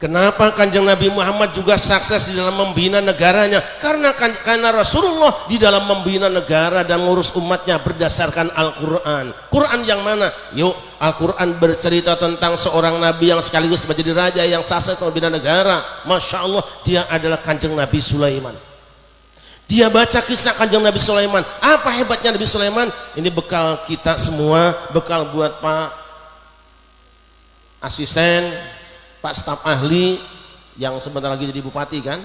Kenapa Kanjeng Nabi Muhammad juga sukses di dalam membina negaranya? Karena Rasulullah di dalam membina negara dan ngurus umatnya berdasarkan Al-Quran. Quran yang mana? Yuk, Al-Quran bercerita tentang seorang Nabi yang sekaligus menjadi raja yang sukses membina negara. Masya Allah, dia adalah Kanjeng Nabi Sulaiman. Dia baca kisah Kanjeng Nabi Sulaiman. Apa hebatnya Nabi Sulaiman? Ini bekal kita semua, bekal buat Pak asisten, Pak staf ahli yang sebentar lagi jadi bupati kan,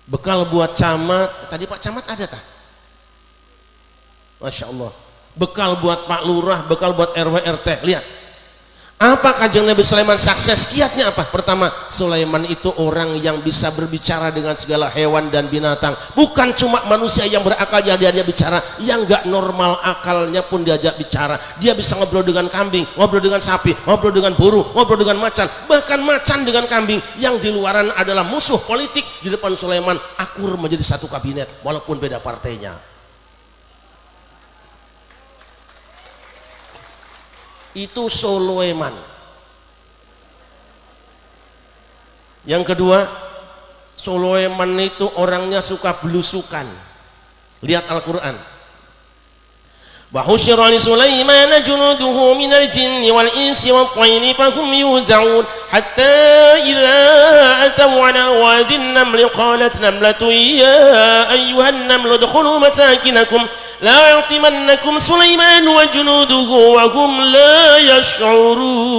bekal buat camat. Tadi Pak camat ada tak? Masya Allah. Bekal buat Pak lurah, bekal buat RW RT. Lihat apa Kanjeng Nabi Sulaiman sukses, kiatnya apa? Pertama, Sulaiman itu orang yang bisa berbicara dengan segala hewan dan binatang, bukan cuma manusia yang berakal yang dia bicara, yang gak normal akalnya pun diajak bicara. Dia bisa ngobrol dengan kambing, ngobrol dengan sapi, ngobrol dengan burung, ngobrol dengan macan, bahkan macan dengan kambing yang di luaran adalah musuh politik, di depan Sulaiman akur menjadi satu kabinet walaupun beda partainya. Itu Sulaiman. Yang kedua, Sulaiman itu orangnya suka belusukan. Lihat Al-Quran. Wa husyira li Sulaiman junuduhu minal jinni wal insi wat tayri fahum yuzaun hatta idza ataw ala wadin naml qalat namlatun ya ayyuhan namlu udkhulu masakinakum la ya'timannakum Sulaiman wa junuduhu wa hum la yash'urun.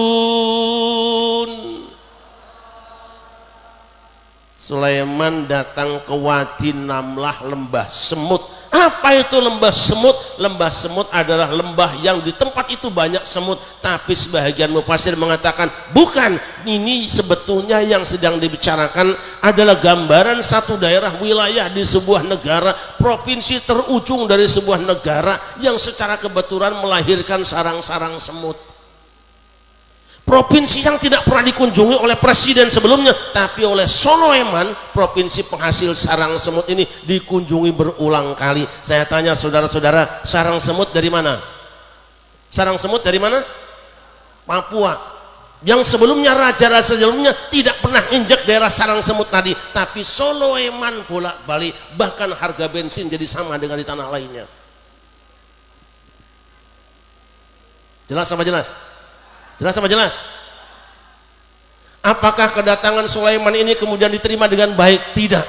Sulaiman datang ke Wadi Namlah, lembah semut. Apa itu lembah semut? Lembah semut adalah lembah yang di tempat itu banyak semut, tapi sebahagian mufasir mengatakan bukan, ini sebetulnya yang sedang dibicarakan adalah gambaran satu daerah wilayah di sebuah negara, provinsi terujung dari sebuah negara yang secara kebetulan melahirkan sarang-sarang semut. Provinsi yang tidak pernah dikunjungi oleh presiden sebelumnya, tapi oleh Sulaiman, provinsi penghasil sarang semut ini dikunjungi berulang kali. Saya tanya saudara-saudara, sarang semut dari mana? Sarang semut dari mana? Papua. Yang sebelumnya raja-raja sebelumnya tidak pernah injak daerah sarang semut tadi, tapi Sulaiman bolak-balik, bahkan harga bensin jadi sama dengan di tanah lainnya. Jelas apa jelas? Jelas apa jelas? Apakah kedatangan Sulaiman ini kemudian diterima dengan baik? Tidak.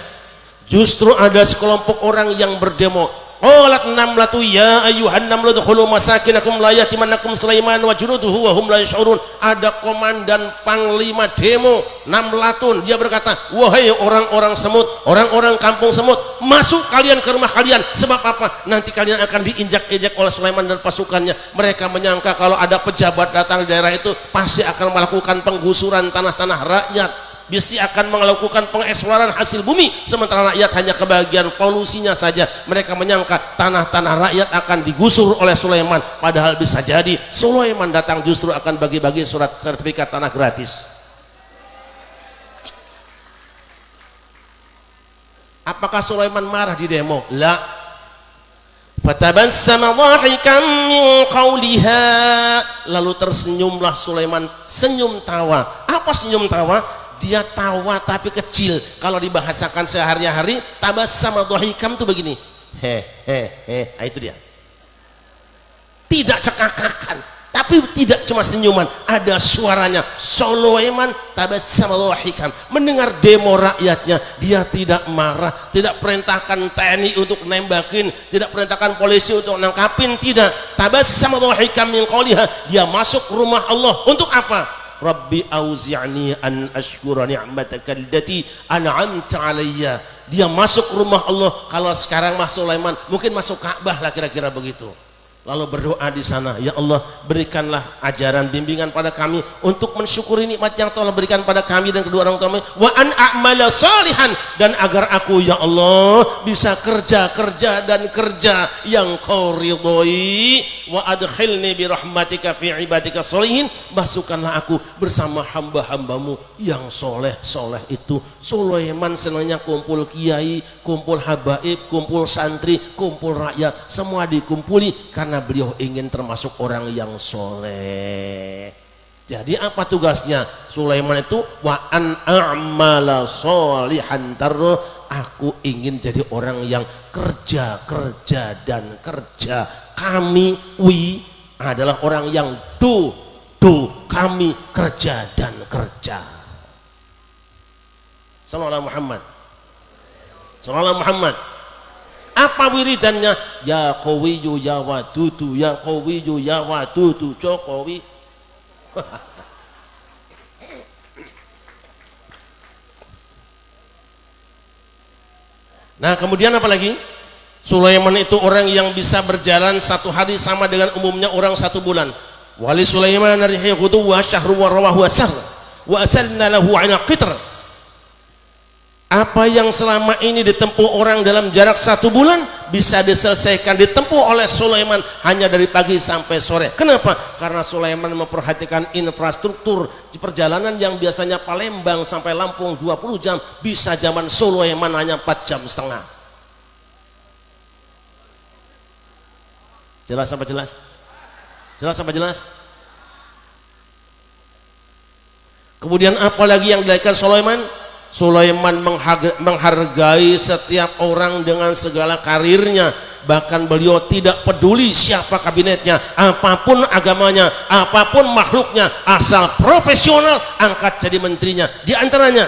Justru ada sekelompok orang yang berdemo. Qalat namlatu ya ayyuhan namlu udkhulu masakinakum la yatimannakum Sulaiman wa junuduhu wa hum la yash'urun. Ada komandan panglima demo Namlatun, dia berkata, wahai orang-orang semut, orang-orang kampung semut, masuk kalian ke rumah kalian. Sebab apa? Nanti kalian akan diinjak-injak oleh Sulaiman dan pasukannya. Mereka menyangka kalau ada pejabat datang di daerah itu pasti akan melakukan penggusuran tanah-tanah rakyat, pasti akan melakukan pengeksploran hasil bumi, sementara rakyat hanya kebagian polusinya saja. Mereka menyangka tanah-tanah rakyat akan digusur oleh Sulaiman, padahal bisa jadi Sulaiman datang justru akan bagi-bagi surat sertifikat tanah gratis. Apakah Sulaiman marah di demo? La. Fatabassama dhahikan min qawliha, lalu tersenyumlah Sulaiman, senyum tawa. Apa senyum tawa? Dia tawa tapi kecil. Kalau dibahasakan sehari-hari, tabassama dhahikam itu begini, nah, itu dia. Tidak cekakakan, tapi tidak cuma senyuman, ada suaranya. Sulaiman tabassama dhahikam, mendengar demo rakyatnya, dia tidak marah, tidak perintahkan TNI untuk nembakin, tidak perintahkan polisi untuk nangkapin, tidak. Tabassama dhahikam min qawliha, dia masuk rumah Allah untuk apa? Rabbi auzi'ni an ashkura ni'mataka allati an'amta alayya. Dia masuk rumah Allah. Kalau sekarang masuk Sulaiman mungkin masuk Ka'bah lah, kira-kira begitu. Lalu berdoa di sana, ya Allah berikanlah ajaran bimbingan pada kami untuk mensyukuri nikmat yang telah berikan pada kami dan kedua orang tua kami, wa an a'mala salihan, dan agar aku ya Allah bisa kerja dan kerja yang kau ridhoi, wa adkhilni bi rahmatika fi ibadika sholihin, masukkanlah aku bersama hamba-hambamu yang soleh itu. Sulaiman senangnya kumpul kiai, kumpul habaib, kumpul santri, kumpul rakyat, semua dikumpuli karena beliau ingin termasuk orang yang soleh. Jadi apa tugasnya Sulaiman itu? Wa an a'mala sholihan tarro, aku ingin jadi orang yang kerja dan kerja. Kami adalah orang yang do, kami kerja dan kerja. Sallallahu Muhammad. Sallallahu Muhammad. Apa wiridannya? Ya qawiyu ya wadudu, ya qawiyu ya wadudu, Jokowi. Nah kemudian apa lagi? Sulaiman itu orang yang bisa berjalan satu hari sama dengan umumnya orang satu bulan. Wali Sulaiman rihi ghuduwa syahru wa rawahu asahr wa asalna lahu 'ala qitr. Apa yang selama ini ditempuh orang dalam jarak satu bulan bisa diselesaikan, ditempuh oleh Sulaiman hanya dari pagi sampai sore. Kenapa? Karena Sulaiman memperhatikan infrastruktur perjalanan yang biasanya Palembang sampai Lampung 20 jam, bisa zaman Sulaiman hanya 4 jam setengah. Jelas apa jelas? Jelas apa jelas? Kemudian apa lagi yang dilakukan Sulaiman? Sulaiman menghargai setiap orang dengan segala karirnya, bahkan beliau tidak peduli siapa kabinetnya, apapun agamanya, apapun makhluknya, asal profesional angkat jadi menterinya. Di antaranya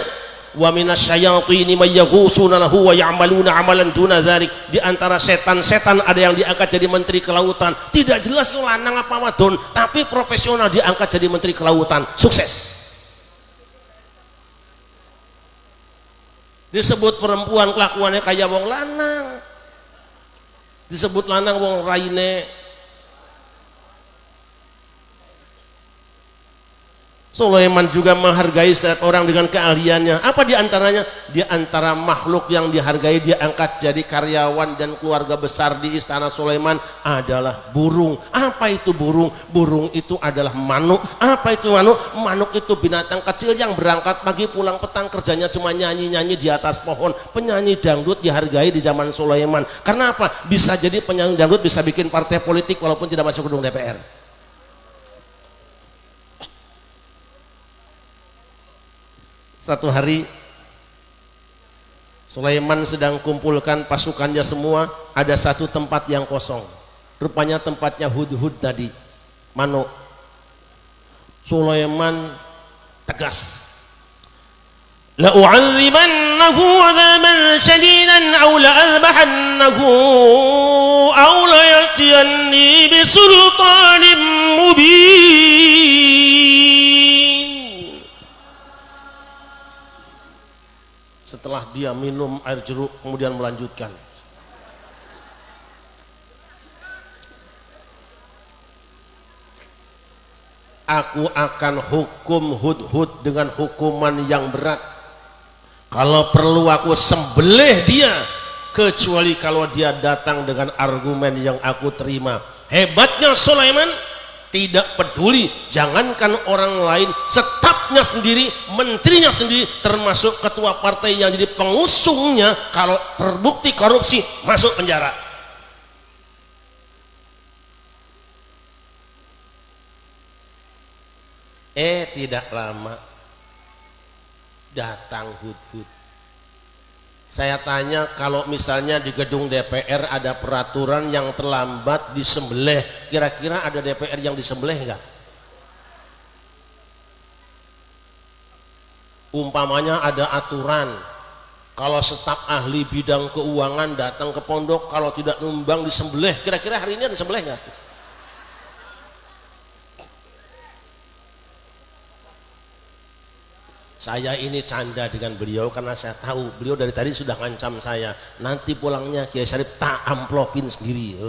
wa minasyayatini may yaghusuna lahu wa ya'maluna 'amalan duna dzalik. Di antara setan-setan ada yang diangkat jadi menteri kelautan, tidak jelas itu lanang apa wadon, tapi profesional diangkat jadi menteri kelautan, sukses. Disebut perempuan kelakuannya kayak wong lanang, disebut lanang wong raine. Sulaiman juga menghargai setiap orang dengan keahliannya. Apa diantaranya? Di antara makhluk yang dihargai dia angkat jadi karyawan dan keluarga besar di istana Sulaiman adalah burung. Apa itu burung? Burung itu adalah manuk. Apa itu manuk? Manuk itu binatang kecil yang berangkat pagi pulang petang, kerjanya cuma nyanyi-nyanyi di atas pohon. Penyanyi dangdut dihargai di zaman Sulaiman. Karena apa? Bisa jadi penyanyi dangdut bisa bikin partai politik walaupun tidak masuk gedung DPR. Satu hari Sulaiman sedang kumpulkan pasukannya semua, ada satu tempat yang kosong, rupanya tempatnya hudhud tadi, manuk. Sulaiman tegas, la u'adzibannahu 'adzaban syadidan aw la azbahannahu aw la yatiyanni bi sultanin mubin. Setelah dia minum air jeruk kemudian melanjutkan, aku akan hukum hudhud dengan hukuman yang berat. Kalau perlu aku sembelih dia, kecuali kalau dia datang dengan argumen yang aku terima. Hebatnya Sulaiman, tidak peduli, jangankan orang lain, stafnya sendiri, menterinya sendiri, termasuk ketua partai yang jadi pengusungnya, kalau terbukti korupsi masuk penjara. Tidak lama datang hudhud. Saya tanya, kalau misalnya di gedung DPR ada peraturan yang terlambat disembelih, kira-kira ada DPR yang disembelih enggak? Umpamanya ada aturan, kalau staf ahli bidang keuangan datang ke pondok, kalau tidak numbang disembelih, kira-kira hari ini ada disembelih enggak? Saya ini canda dengan beliau karena saya tahu beliau dari tadi sudah ngancam saya, nanti pulangnya Kiai Syarif tak amplopin sendiri.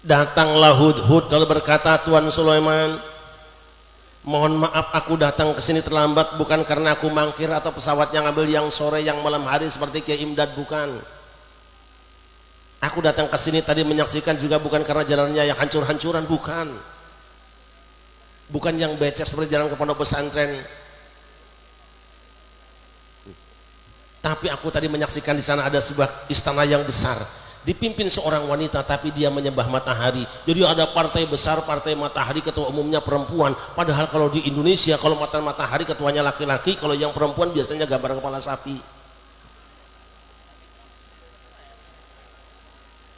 Datanglah hudhud lalu berkata, Tuan Sulaiman, mohon maaf aku datang ke sini terlambat bukan karena aku mangkir atau pesawatnya ngambil yang sore yang malam hari seperti Kiai Imdad, bukan. Aku datang ke sini tadi menyaksikan juga bukan karena jalannya yang hancur-hancuran, bukan. Bukan yang becek seperti jalan ke pondok pesantren. Tapi aku tadi menyaksikan di sana ada sebuah istana yang besar. dipimpin seorang wanita tapi dia menyembah matahari. Jadi ada partai besar, partai matahari, ketua umumnya perempuan. Padahal kalau di Indonesia kalau matahari ketuanya laki-laki, kalau yang perempuan biasanya gambar kepala sapi.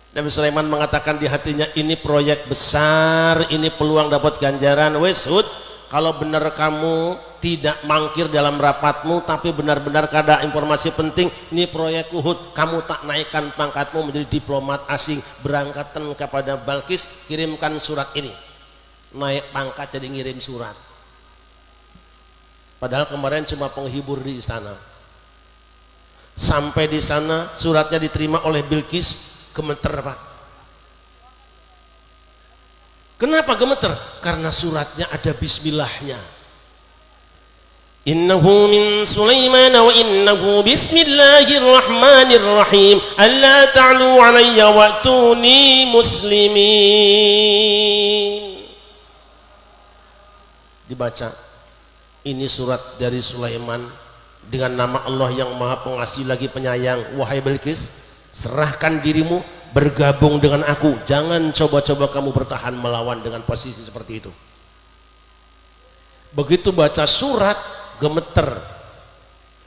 Nabi Sulaiman mengatakan di hatinya, ini proyek besar, ini peluang dapat ganjaran. Wes Hud, kalau benar kamu tidak mangkir dalam rapatmu tapi benar-benar ada informasi penting, ini proyek Uhud, kamu tak naikkan pangkatmu menjadi diplomat asing, berangkatkan kepada Balkis, kirimkan surat ini. Naik pangkat jadi ngirim surat. Padahal kemarin cuma penghibur di istana. Sampai di sana suratnya diterima oleh Bilqis, gemeter Pak. Kenapa gemeter? Karena suratnya ada bismillahnya. Innahu min Sulaiman wa innahu bismillahirrahmanirrahim alla ta'lu alayya wa'tuni muslimin. Dibaca, ini surat dari Sulaiman dengan nama Allah yang Maha Pengasih lagi Penyayang. Wahai Bilqis, serahkan dirimu, bergabung dengan aku, jangan coba-coba kamu bertahan melawan dengan posisi seperti itu. Begitu baca surat gemeter.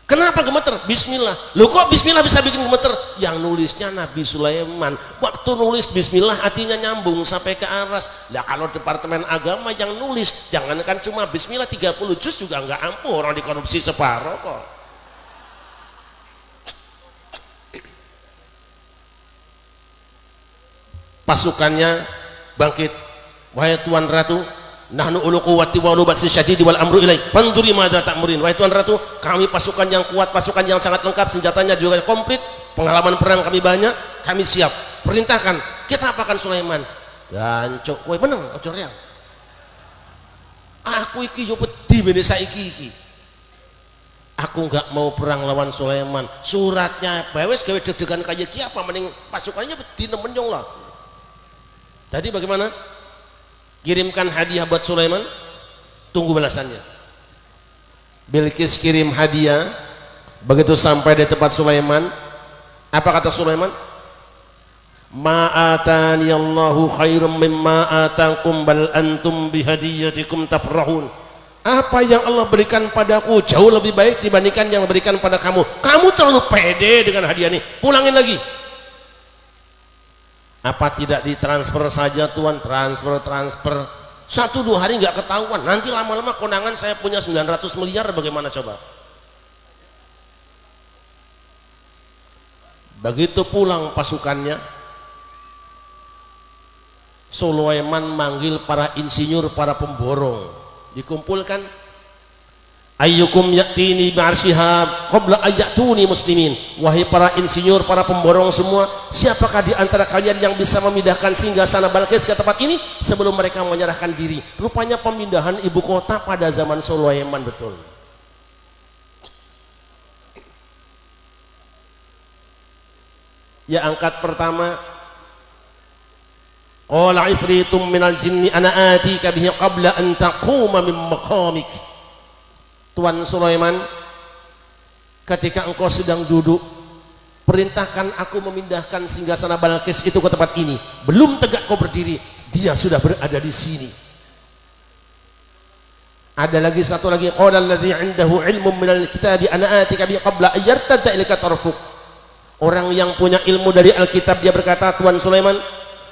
Kenapa gemeter? Bismillah. Loh kok bismillah bisa bikin gemeter? Yang nulisnya Nabi Sulaiman. Waktu nulis bismillah hatinya nyambung sampai ke aras. Nah kalau Departemen Agama yang nulis, jangankan cuma bismillah 30 juz juga nggak ampuh, orang dikorupsi separuh kok. Pasukannya bangkit, wahai Tuan Ratu, nahnu ulu quwwati wa ulu ba'si syadidi wal amru ilaik fanzuri madza ta'murin. Wahai Tuan Ratu, kami pasukan yang kuat, pasukan yang sangat lengkap, senjatanya juga komplit, pengalaman perang kami banyak, kami siap. Perintahkan, kita apakan Sulaiman? Gancuk kowe meneng ojo reang. Aku iki yo wedi bene saiki iki. Aku enggak mau perang lawan Sulaiman. Suratnya wis gawe deg-degan kaya iki apa mending pasukannya wedi nemen nyong lah. Tadi bagaimana? Kirimkan hadiah buat Sulaiman, tunggu balasannya. Bilqis kirim hadiah, begitu sampai di tempat Sulaiman, apa kata Sulaiman? Ma atani Allahu khairum mimma atakum bal antum bihadiyatikum tafrahun. Apa yang Allah berikan padaku jauh lebih baik dibandingkan yang diberikan pada kamu. Kamu terlalu pede dengan hadiah ini, pulangin lagi. Apa tidak ditransfer saja Tuan? Transfer 1-2 hari nggak ketahuan, nanti lama-lama kondangan saya punya 900 miliar, bagaimana coba? Begitu pulang pasukannya, Sulaiman manggil para insinyur, para pemborong, dikumpulkan. Ayyukum ya'tini bi'arsyiha qabla ayyatuni muslimin. Wahai para insinyur, para pemborong semua, siapakah di antara kalian yang bisa memindahkan singgasana Balqis ke tempat ini sebelum mereka menyerahkan diri? Rupanya pemindahan ibu kota pada zaman Sulaiman betul. Ya angkat pertama, qala ifritum minal jinni ana atika bihi qabla an taquma min maqamik. Tuan Sulaiman, ketika engkau sedang duduk, perintahkan aku memindahkan singgasana Balqis itu ke tempat ini. Belum tegak kau berdiri, dia sudah berada di sini. Ada lagi satu lagi, qala alladzi 'indahu 'ilmun minal kitabi ana atika bi qabla ayyartadda ilaika tarfuk. Orang yang punya ilmu dari Alkitab, dia berkata, Tuan Sulaiman,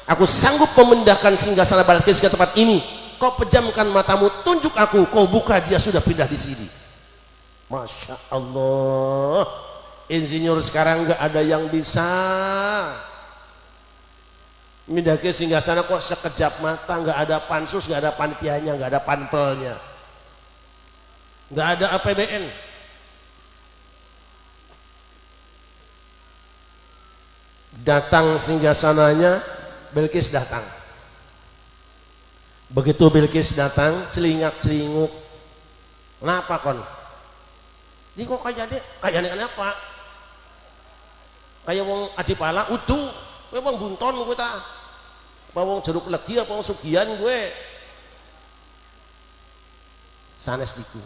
aku sanggup memindahkan singgasana Balqis ke tempat ini. Kau pejamkan matamu, tunjuk aku, kau buka, dia sudah pindah di sini. Masya Allah, insinyur sekarang nggak ada yang bisa mindahkan singgasana kok sekejap mata, nggak ada pansus, nggak ada panitianya, nggak ada panpelnya, nggak ada APBN. Datang singgasananya, Bilqis datang. Begitu Bilqis datang, celingak-celinguk. Kenapa kon? Ini kok kayak apa? Kayak wong adipala utuh, kowe wong bunton kowe ta. Apa wong jeruk legi, apa wong sugihan gue. Sanes diku.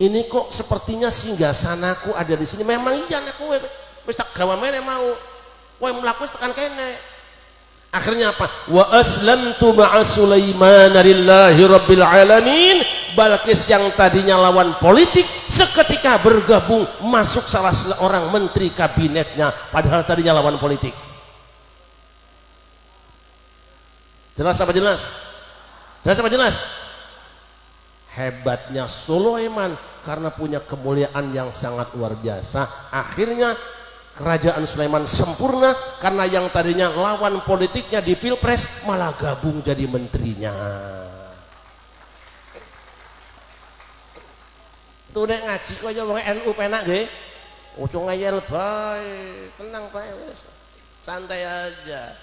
Ini kok sepertinya singgasanaku ada di sini. Memang iya nek kowe wis tak gawa meneh mau. kowe mlaku tekan kene. Akhirnya apa? Wa aslamtu ma'a Sulaiman lillahi rabbil alamin. Balkis yang tadinya lawan politik seketika bergabung masuk salah seorang menteri kabinetnya, padahal tadinya lawan politik. Jelas apa jelas? Jelas apa jelas? Hebatnya Sulaiman karena punya kemuliaan yang sangat luar biasa. Akhirnya kerajaan Sulaiman sempurna karena yang tadinya lawan politiknya di pilpres malah gabung jadi menterinya. Tuh nek ngaji kok ya wong NU penak nggih. Ojo ngayal bae, tenang bae wis. Santai aja.